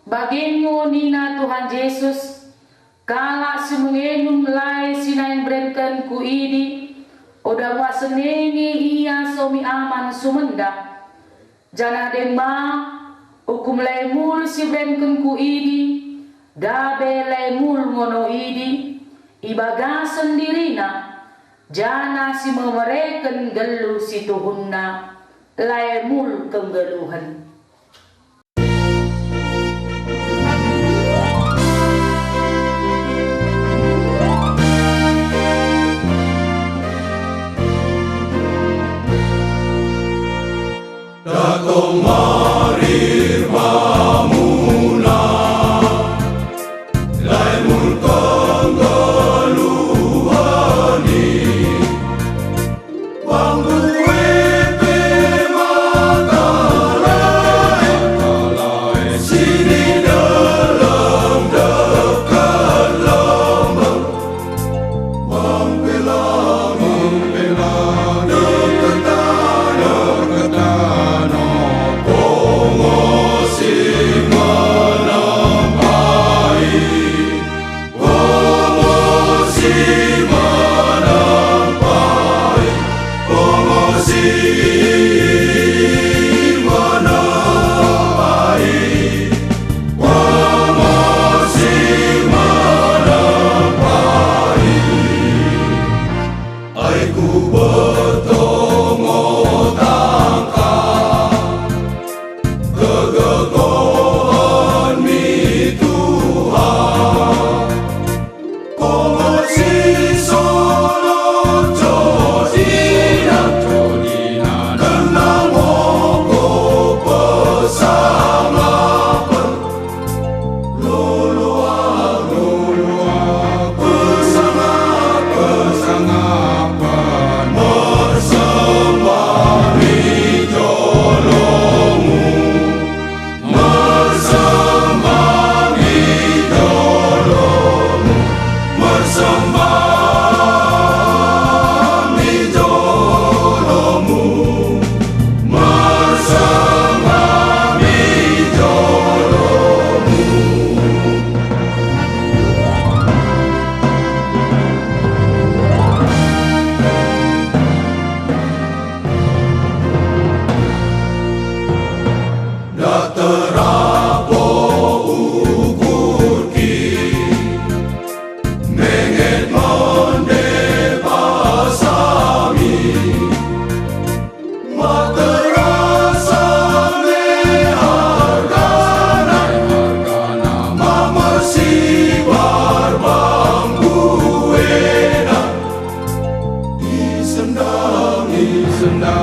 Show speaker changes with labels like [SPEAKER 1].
[SPEAKER 1] Bagingo nina Tuhan Yesus, kala semengenum lai sinain berenkan ku idi, oda wasenenge ia somi aman sumenda. Jana demma, ukum lai mul si berenkan ku idi, dabe lai mul ngono idi, ibaga sendirina, jana si memereken gelu si tuhunna, lai mul kenggeluhan.
[SPEAKER 2] Datang marir mamuna, lai mulkang galuhani, wangguwe pe makalai, sini dalam dekat lembang, mangpelang dekat sendang